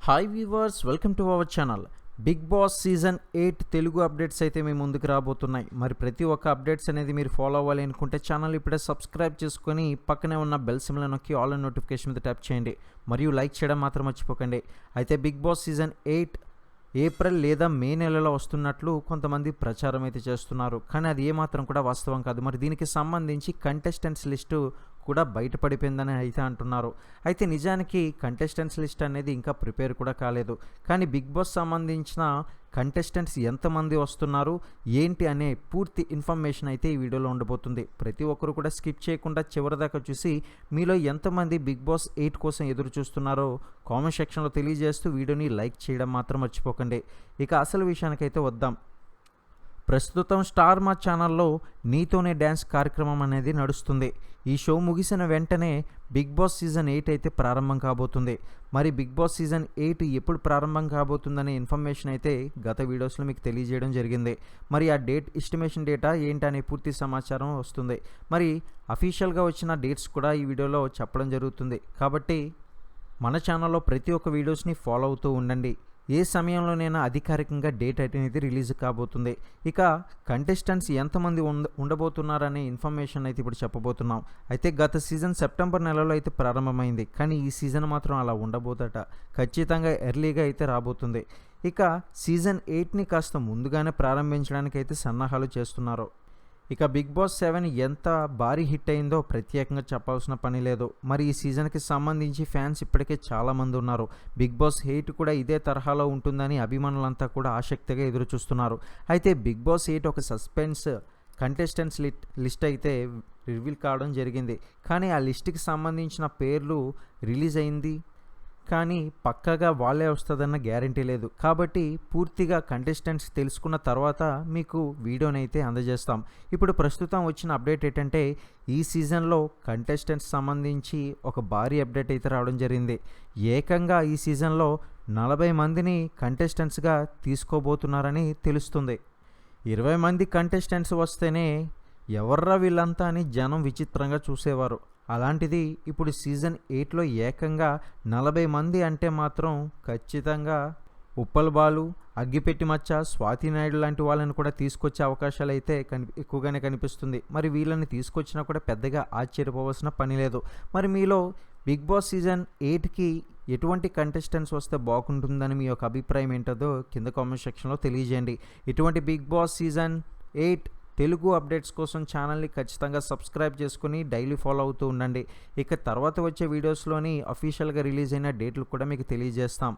Hi viewers, welcome to our channel. Big Boss season 8 Telugu updates అయితే మీ ముందుకు రాబోతున్నాయి. మరి ప్రతి ఒక్క అప్డేట్స్ అనేది మీరు ఫాలో అవ్వాలి అనుకుంటే ఛానల్ ఇప్పుడే సబ్స్క్రైబ్ చేసుకొని పక్కనే ఉన్న బెల్ సింబల్ నొక్కి ఆల్ అండ్ నోటిఫికేషన్ మీద ట్యాప్ చేయండి. మరియు లైక్ చేయడం మాత్రం మర్చిపోకండి. అయితే బిగ్ బాస్ సీజన్ 8 ఏప్రిల్ లేదా మే నెలలో వస్తున్నట్లు కొంతమంది ప్రచారం అయితే చేస్తున్నారు. కానీ అది ఏమాత్రం కూడా వాస్తవం కాదు. మరి దీనికి సంబంధించి కంటెస్టెంట్స్ లిస్టు కూడా బయటపడిపోయిందని అయితే అంటున్నారు. అయితే నిజానికి కంటెస్టెంట్స్ లిస్ట్ అనేది ఇంకా ప్రిపేర్ కూడా కాలేదు. కానీ బిగ్ బాస్ సంబంధించిన కంటెస్టెంట్స్ ఎంతమంది వస్తున్నారు ఏంటి అనే పూర్తి ఇన్ఫర్మేషన్ అయితే ఈ వీడియోలో ఉండబోతుంది. ప్రతి ఒక్కరు కూడా స్కిప్ చేయకుండా చివరిదాకా చూసి మీలో ఎంతమంది బిగ్ బాస్ 8 కోసం ఎదురు చూస్తున్నారో కామెంట్ సెక్షన్లో తెలియజేస్తూ వీడియోని లైక్ చేయడం మాత్రం మర్చిపోకండి. ఇక అసలు విషయానికైతే వద్దాం. ప్రస్తుతం స్టార్ మా ఛానల్లో నీతోనే డ్యాన్స్ కార్యక్రమం అనేది నడుస్తుంది. ఈ షో ముగిసిన వెంటనే బిగ్ బాస్ సీజన్ 8 అయితే ప్రారంభం కాబోతుంది. మరి బిగ్ బాస్ సీజన్ 8 ఎప్పుడు ప్రారంభం కాబోతుందనే ఇన్ఫర్మేషన్ అయితే గత వీడియోస్లో మీకు తెలియజేయడం జరిగింది. మరి ఆ ఎస్టిమేషన్ డేటా ఏంటనే పూర్తి సమాచారం వస్తుంది. మరి అఫీషియల్గా వచ్చిన డేట్స్ కూడా ఈ వీడియోలో చెప్పడం జరుగుతుంది. కాబట్టి మన ఛానల్లో ప్రతి ఒక్క వీడియోస్ని ఫాలో అవుతూ ఉండండి. ఏ సమయంలోనైనా అధికారికంగా డేట్ అనేది రిలీజ్ కాబోతుంది. ఇక కంటెస్టెంట్స్ ఎంతమంది ఉండబోతున్నారనే ఇన్ఫర్మేషన్ అయితే ఇప్పుడు చెప్పబోతున్నాం. అయితే గత సీజన్ సెప్టెంబర్ నెలలో అయితే ప్రారంభమైంది. కానీ ఈ సీజన్ మాత్రం అలా ఉండబోదట. ఖచ్చితంగా ఎర్లీగా అయితే రాబోతుంది. ఇక సీజన్ 8ని కాస్త ముందుగానే ప్రారంభించడానికి అయితే సన్నాహాలు చేస్తున్నారు. ఇక బిగ్ బాస్ 7 ఎంత భారీ హిట్ అయిందో ప్రత్యేకంగా చెప్పాల్సిన పని లేదు. మరి ఈ సీజన్కి సంబంధించి ఫ్యాన్స్ ఇప్పటికే చాలామంది ఉన్నారు. బిగ్ బాస్ 8 కూడా ఇదే తరహాలో ఉంటుందని అభిమానులంతా కూడా ఆసక్తిగా ఎదురు చూస్తున్నారు. అయితే బిగ్ బాస్ 8 ఒక సస్పెన్స్ కంటెస్టెంట్స్ లిస్ట్ అయితే రివీల్ కావడం జరిగింది. కానీ ఆ లిస్ట్కి సంబంధించిన పేర్లు రిలీజ్ అయింది, కానీ పక్కాగా వాళ్ళే వస్తుందన్న గ్యారంటీ లేదు. కాబట్టి పూర్తిగా కంటెస్టెంట్స్ తెలుసుకున్న తర్వాత మీకు వీడియోని అయితే అందజేస్తాం. ఇప్పుడు ప్రస్తుతం వచ్చిన అప్డేట్ ఏంటంటే ఈ సీజన్లో కంటెస్టెంట్స్ సంబంధించి ఒక భారీ అప్డేట్ అయితే రావడం జరిగింది. ఏకంగా ఈ సీజన్లో 40 మందిని కంటెస్టెంట్స్గా తీసుకోబోతున్నారని తెలుస్తుంది. 20 మంది కంటెస్టెంట్స్ వస్తేనే ఎవర్రా వీళ్ళంతా అని జనం విచిత్రంగా చూసేవారు. అలాంటిది ఇప్పుడు సీజన్ 8లో ఏకంగా 40 మంది అంటే మాత్రం ఖచ్చితంగా ఉప్పల్ బాలు, అగ్గిపెట్టి మచ్చ, స్వాతి నాయుడు లాంటి వాళ్ళని కూడా తీసుకొచ్చే అవకాశాలు అయితే ఎక్కువగానే కనిపిస్తుంది. మరి వీళ్ళని తీసుకొచ్చినా కూడా పెద్దగా ఆశ్చర్యపోవాల్సిన పని లేదు. మరి మీలో బిగ్ బాస్ సీజన్ 8కి ఎటువంటి కంటెస్టెంట్స్ వస్తే బాగుంటుందని మీ యొక్క అభిప్రాయం ఏంటో కింద కామెంట్ సెక్షన్లో తెలియజేయండి. ఇటువంటి Big Boss season 8 Telugu updates కోసం ఛానల్ని ఖచ్చితంగా సబ్స్క్రైబ్ చేసుకుని డైలీ ఫాలో అవుతూ ఉండండి. ఇక తర్వాత వచ్చే వీడియోస్లోని అఫీషియల్గా రిలీజ్ అయిన డేట్లు కూడా మీకు తెలియజేస్తాం.